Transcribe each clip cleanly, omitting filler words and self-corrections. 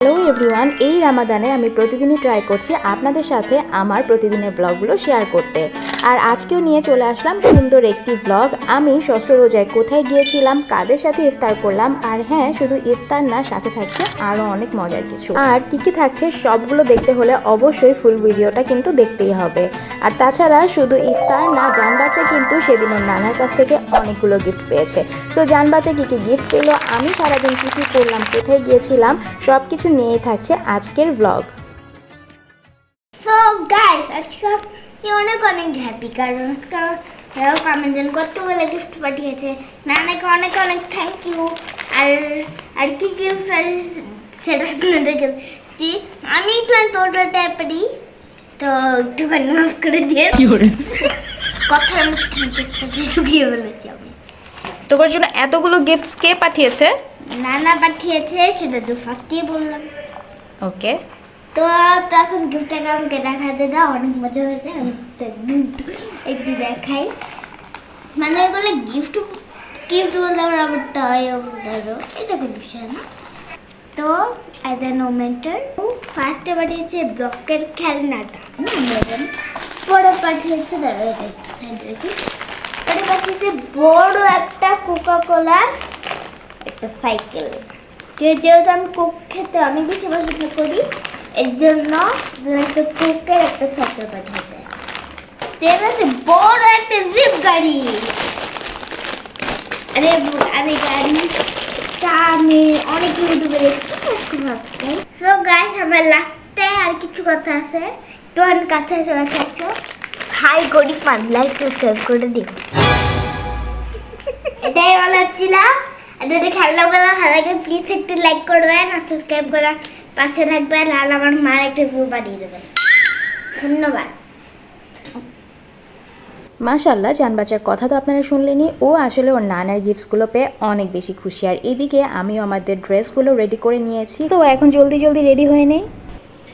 Hello everyone, এই রামাদানে আমি প্রতিদিনই ট্রাই করছি আপনাদের সাথে আমার প্রতিদিনের ব্লগগুলো শেয়ার করতে। আর আজকেও নিয়ে চলে আসলাম সুন্দর একটি ব্লগ। আমি ষষ্ঠ রোজায় কোথায় গিয়েছিলাম, কাদের সাথে ইফতার করলাম, আর হ্যাঁ, শুধু ইফতার না, সাথে থাকছে আরও অনেক মজার কিছু। আর কি থাকছে সবগুলো দেখতে হলে অবশ্যই ফুল ভিডিওটা কিন্তু দেখতেই হবে। আর তাছাড়া শুধু ইফতার না, জানবাচ্চা কিন্তু সেদিন ওর নানার কাছ থেকে অনেকগুলো গিফট পেয়েছে। সো জানবাচ্চা কী কী গিফট পেলো, আমি সারাদিন কী কী করলাম, কোথায় গিয়েছিলাম, সব কিছু নিয়েই থাকছে আজকের ব্লগ। সো গাইস, আজকে আমি অনেক অনেক হ্যাপি, কারণ কমেন্ট কতগুলো গিফট পাঠিয়েছে। নানাকে অনেক অনেক থ্যাংক ইউ। আর কি গিফট সেটা আপনাদেরকে দিচ্ছি। আমি একটু তোটাতে পারি, তো একটুখানি মাফ করে দিয়ে কথার মধ্যে শুকিয়ে বলেছি আমি। তোমার জন্য এতগুলো গিফটস কে পাঠিয়েছে? নানা পাঠিয়েছে, সেটা তো ফার্স্টেই বললাম। ওকে, তো এখন গিফটটাকে আমাকে দেখাতে দাও, অনেক মজা হয়েছে। আমি একটু দেখাই, মানে এগুলো গিফট বলতে আমার টয় ধরো, এটা কোনো বিষয় না। তো অ্যাজ এ মোমেন্টার ফার্স্টে পাঠিয়েছে ব্লকের খেলনাটা, পরে পাঠিয়েছে ধরো এটা একটু সাইড রেখে, পরে পাঠিয়েছে বড় একটা কোকা কোলার একটা সাইকেল। যেহেতু আমি কোক খেতে অনেক বেশি পছন্দ করি, এর জন্য একটা কোকের একটা সাইকেল পাঠিয়েছে। আছে বড় একটা জিপ গাড়ি। আরে গাড়িটা আমি অনেক ইউটিউবে দেখছি। সো গাইস, আমার লাস্টে আর কিছু কথা আছে, তো আমি কাছে চলে যাচ্ছ। হাই গরিব মান, লাইক সাবস্ক্রাইব করে দিন, এটাই বলার ছিল। যদি খেলাগুলো ভালো লাগে প্লিজ একটু লাইক করবেন আর সাবস্ক্রাইব করে পাশে থাকবেন, আর আমার মার একটা ভিউ বাড়িয়ে দেবেন। ধন্যবাদ। মাশাআল্লাহ, জানবাচ্চার কথা তো আপনারা শুনলেনই। ও আসলে ওর নানার গিফটসগুলো পেয়ে অনেক বেশি খুশি। আর এদিকে আমিও আমাদের ড্রেসগুলো রেডি করে নিয়েছি। তো এখন জলদি রেডি হয়ে নেই।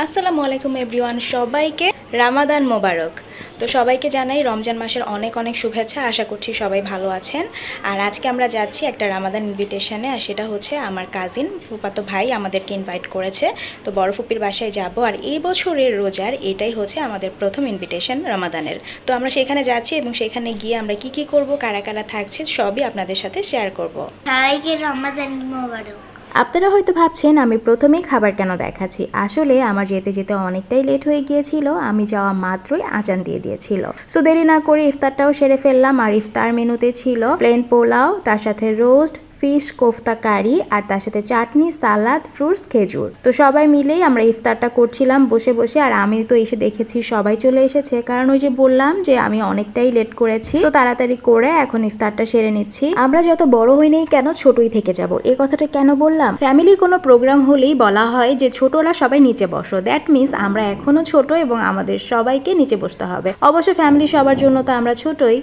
আসসালামু আলাইকুম এভরিওয়ান, সবাইকে রামাদান মোবারক। তো সবাইকে জানাই রমজান মাসের অনেক অনেক শুভেচ্ছা। আশা করছি সবাই ভালো আছেন। আর আজকে আমরা যাচ্ছি একটা রামাদান ইনভিটেশনে, আর সেটা হচ্ছে আমার কাজিন ফুফাতো ভাই আমাদেরকে ইনভাইট করেছে। তো বড় ফুপির বাসায় যাব। আর এই বছরের রোজার এটাই হচ্ছে আমাদের প্রথম ইনভিটেশন রামাদানের। তো আমরা সেখানে যাচ্ছি এবং সেখানে গিয়ে আমরা কি কি করব, কারা কারা থাকছে, সবই আপনাদের সাথে শেয়ার করব। সবাইকে রমাদান মোবারক। আপনারা হয়তো ভাবছেন আমি প্রথমেই খাবার কেন দেখাচ্ছি। আসলে আমার যেতে অনেকটাই লেট হয়ে গিয়েছিল। আমি যাওয়া মাত্রই আজান দিয়ে দিয়েছিল। সো দেরি না করে ইফতারটাও সেরে ফেললাম। আর ইফতার মেনুতে ছিল প্লেন পোলাও, তার সাথে রোস্ট, ফিশ কোফতা কারি, আর তার সাথে চাটনি, সালাদ, ফ্রুটস, খেজুর। তো সবাই মিলেই আমরা ইফতারটা করছিলাম বসে বসে। আর আমি তো এসে দেখেছি সবাই চলে এসেছে, কারণ ওই যে বললাম যে আমি অনেকটাই লেট করেছি। তো তাড়াতাড়ি করে এখন ইফতারটা সেরে নিচ্ছি। আমরা যত বড় হই নেই কেন, ছোটই থেকে যাব। এই কথাটা কেন বললাম? ফ্যামিলির কোনো প্রোগ্রাম হলেই বলা হয় যে ছোটরা সবাই নিচে বসো। দ্যাট মিনস আমরা এখনো ছোট এবং আমাদের সবাইকে নিচে বসতে হবে। অবশ্য ফ্যামিলি সবার জন্য তো আমরা ছোটই।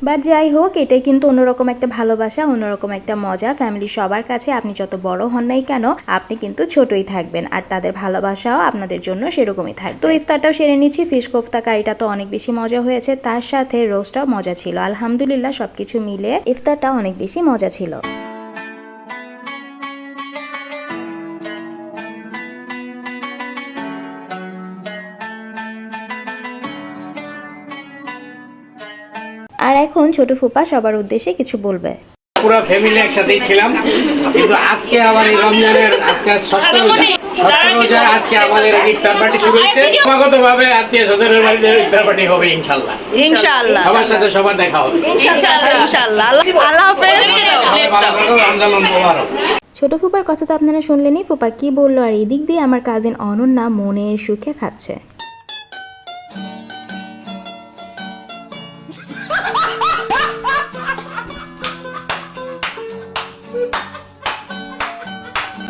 বাট যাই হোক, এটাই কিন্তু অন্যরকম একটা ভালোবাসা, অন্যরকম একটা মজা। ফ্যামিলি সবার কাছে আপনি যত বড় হন নাই কেন, আপনি কিন্তু ছোটই থাকবেন। আর তাদের ভালোবাসাও আপনাদের জন্য সেরকমই থাকবে। তো ইফতারটাও সেরে নিচ্ছি। ফিশ কোফতা কারিটা তো অনেক বেশি মজা হয়েছে, তার সাথে রোস্টটাও মজা ছিল। আলহামদুলিল্লাহ, সবকিছু মিলে ইফতারটা অনেক বেশি মজা ছিল। আর এখন ছোট ফুপা সবার উদ্দেশ্যে কিছু বলবে। পুরো ফ্যামিলি একসাথেই ছিলাম, কিন্তু আজকে আবার এই রমজানের আজকে ষষ্ঠ রোজা, আজকে আমাদের ইফতার পার্টি শুরু হয়েছে। ক্রমাগতভাবে আত্মীয় স্বজনের বাড়িতে ইফতার পার্টি হবে ইনশাআল্লাহ। সবার সাথে সবার দেখা হবে ইনশাআল্লাহ। আল্লাহ হাফেজ। রমজান মোবারক। ছোট ফুপার কথা তো আপনারা শুনলেনই, ফুপা কি বললো। আর এদিক দিয়ে আমার কাজিন অনন্যা মনের সুখে খাচ্ছে।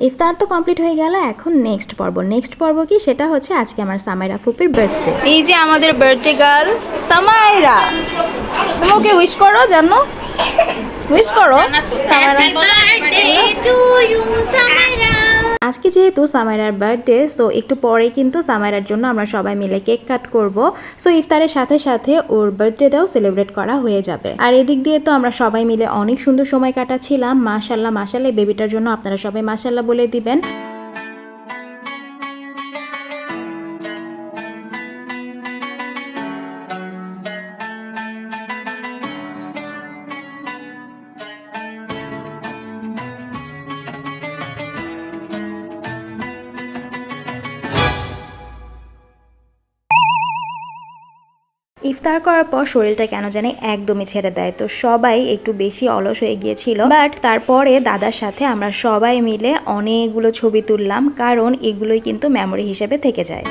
ইফতার তো কমপ্লিট হয়ে গেল। এখন নেক্সট পর্ব কি, সেটা হচ্ছে আজকে আমার সামাইরা ফুপির বার্থডে। এই যে আমাদের বার্থডে গার্ল সামাইরা, তুমি ওকে উইশ করো, জানো, উইশ করো সামাইরা। আজকে যেহেতু সামাইরার বার্থডে, সো একটু পরেই কিন্তু সামাইরার জন্য আমরা সবাই মিলে কেক কাট করব। সো ইফতারের সাথে সাথে ওর বার্থডেটাও সেলিব্রেট করা হয়ে যাবে। আর এদিক দিয়ে তো আমরা সবাই মিলে অনেক সুন্দর সময় কাটাচ্ছিলাম। মাশাল্লাহ মাশাল্লাহ, বেবিটার জন্য আপনারা সবাই মাশাল্লাহ বলে দিবেন। ইফতার করার পর শরীরটা কেন জানি একদমই ছেড়ে দেয়, তো সবাই একটু বেশি অলস হয়ে গিয়েছিল। বাট তারপরে দাদার সাথে আমরা সবাই মিলে অনেকগুলো ছবি তুললাম, কারণ এগুলোই কিন্তু মেমোরি হিসেবে থেকে যায়।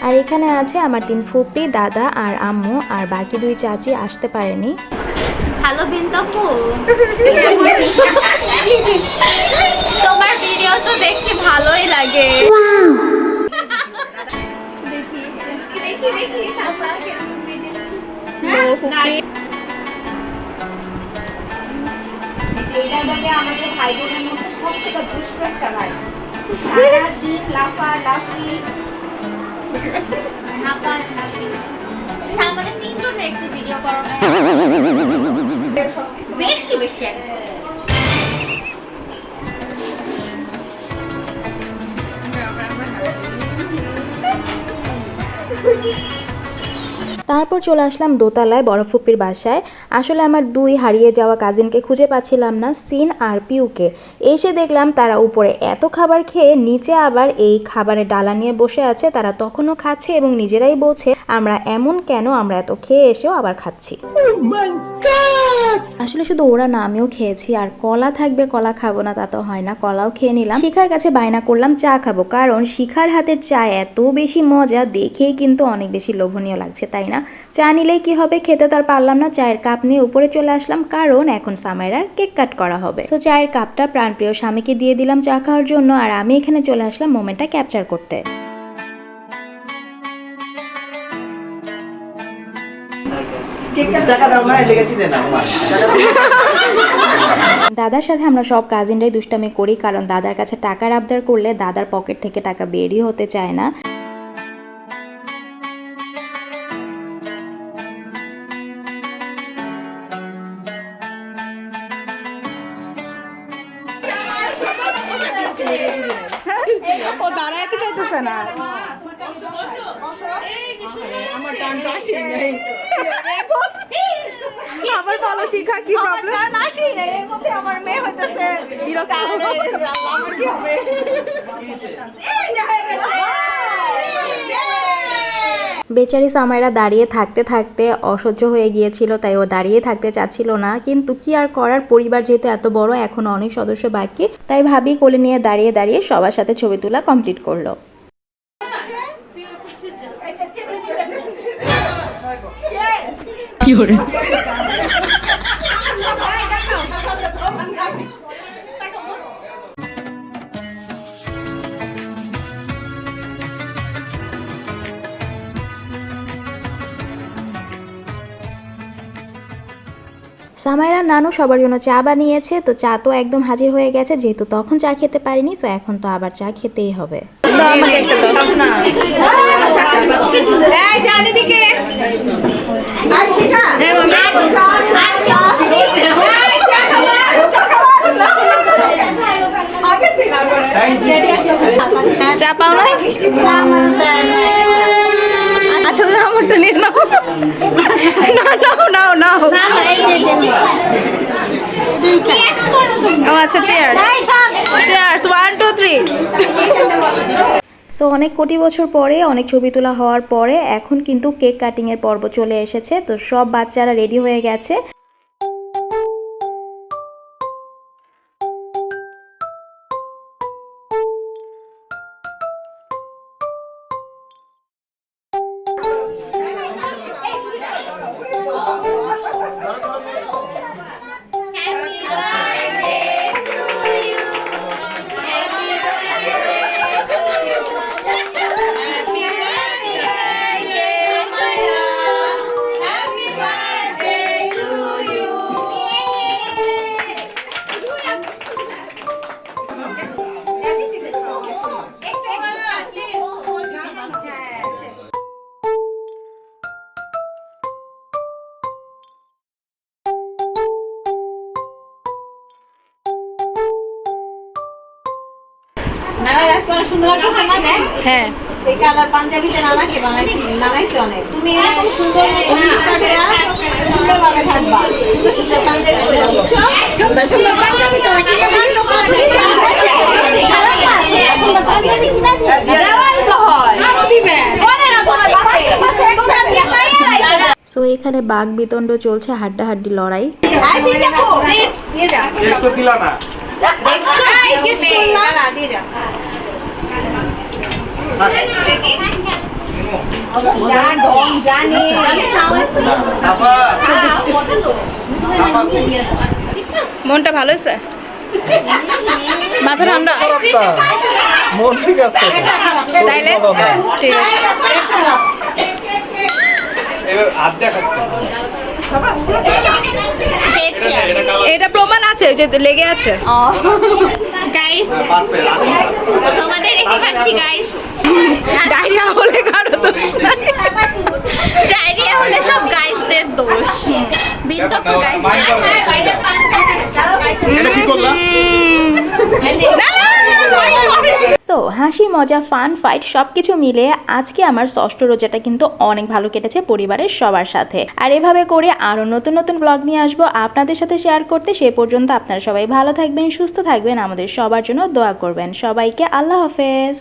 আর এখানে আছে আমার 3 ফুপি, দাদা আর আম্মু, আর বাকি 2 চাচি আসতে পারেনি। হ্যালো বিন্তপু, তোমার ভিডিও তো দেখি ভালোই লাগে। আমাদের ভাই বোনের মধ্যে সব থেকে দুষ্ট একটা ভাই, সারাদিন লাফালাফি। আমাদের 3 জনের একটি ভিডিও করো, বেশি বেশি তারপর চলে আসলাম দোতলায় বড় ফুপির বাসায়। আসলে আমার 2 হারিয়ে যাওয়া কাজিনকে খুঁজে পাচ্ছিলাম না, সিন আর পিউকে। এসে দেখলাম তারা উপরে এত খাবার খেয়ে নিচে আবার এই খাবারের ডালা নিয়ে বসে আছে। তারা তখনও খাচ্ছে এবং নিজেরাই বলছে আমরা এমন কেন, আমরা এত খেয়ে এসেও আবার খাচ্ছি। আসলে শুধু ওরা না, আমিও খেয়েছি। আর কলা থাকবে, কলা খাবো না তা তো হয় না, কলাও খেয়ে নিলাম। শিখার কাছে বায়না করলাম চা খাবো, কারণ শিখার হাতের চা এত বেশি মজা, দেখেই কিন্তু অনেক বেশি লোভনীয় লাগছে, তাই না? চা নিলেই কি হবে, খেতে তার পারলাম না, চায়ের কাপ নিয়ে উপরে চলে আসলাম, কারণ এখন সামাইরার কেক কাট করা হবে। সো চায়ের কাপটা প্রাণপ্রিয় স্বামীকে দিয়ে দিলাম চা খাওয়ার জন্য, আর আমি এখানে চলে আসলাম মোমেন্টটা ক্যাপচার করতে। দাদার সাথে আমরা সব কাজিনরাই দুষ্টামি করি, কারণ দাদার কাছে টাকার আবদার করলে দাদার পকেট থেকে টাকা বেরই হতে চায় না। ও দাঁড়াইতে চাইতেছে না। আমার টানটা আসে নাই। আবার বলো শিখা, কি প্রবলেম? টান আসি না, এর মধ্যে আমার মেয়ে হইতেছে বিরক্ত হয়ে গেছে। আল্লাহ, আমার কি হবে? এই যে হয়ে গেছে। বেচারি সামাইরা দাঁড়িয়ে থাকতে থাকতে অসহ্য হয়ে গিয়েছিল, তাই ও দাঁড়িয়ে থাকতে চাচ্ছিল না। কিন্তু কি আর করার, পরিবার যেহেতু এত বড়, এখন অনেক সদস্য বাকি, তাই ভাবি কোলে নিয়ে দাঁড়িয়ে দাঁড়িয়ে সবার সাথে ছবি তোলা কমপ্লিট করলো। সামাইরার নানু সবার জন্য চা বানিয়েছে, তো চা তো একদম হাজির হয়ে গেছে। যেহেতু তখন চা খেতে পারিনি, তো এখন তো আবার চা খেতেই হবে। চা পাও না? আচ্ছা তুমি আমারটা নিয়ে নাও। নাও নাও। আচ্ছা চেয়ার, চেয়ার্স 1 2 3। সো অনেক কোটি বছর পরে, অনেক ছবি তোলা হওয়ার পরে এখন কিন্তু কেক কাটিংয়ের পর্ব চলে এসেছে। তো সব বাচ্চারা রেডি হয়ে গেছে। Happy birthday to নানা গাছ করা সুন্দর লাগতেছে না দেখ হ্যাঁ এই কালার পাঞ্জাবিতে নানাকে বানাইছে অনেক তুমি এরকম সুন্দর সুন্দর ভাবে থাকবা সুন্দর সুন্দর পাঞ্জাবি পরে বুঝছো সুন্দর সুন্দর পাঞ্জাবি তোরা কিনে দিস সুন্দর পাঞ্জাবি কিনা দিয়ে দেওয়াই তো হয় আরো দিবেন পরে না তোমার পাশে পাশে একটা দিয়ে সো এখানে বাঘ বিতণ্ড চলছে, হাড্ডাহাড্ডি লড়াই। আইসি দেখো দিয়ে যা একটু দিলা না দেখছো জিজ্ঞেস করলাম না দিয়ে যা যা ঢং জানি সাফা মজা তো সাফা মনটা ভালো হয়েছে? মাথা ঠান্ডা? মন ঠিক আছে তাইলে ঠিক আছে। এবার হাত দেখাচ্ছে খেয়েছি আমি এটা প্রমাণ আছে যে লেগে আছে। গাইস পারবে তোমাদের রেখে খাচ্ছি গাইস ডায়রিয়া হলে কারো তো ডায়রিয়া হলে সব গাইসদের দোষ বিদ্যুৎ গাইস এটা কি করলা সো হাসি মজা ফান ফাইট সবকিছু মিলে আজকে আমার ষষ্ঠ রোজাটা কিন্তু অনেক ভালো কেটেছে পরিবারের সবার সাথে। আর এভাবে করে আরো নতুন নতুন ব্লগ নিয়ে আসবো আপনাদের সাথে শেয়ার করতে। সে পর্যন্ত আপনারা সবাই ভালো থাকবেন, সুস্থ থাকবেন, আমাদের সবার জন্য দোয়া করবেন। সবাইকে আল্লাহ হাফেজ।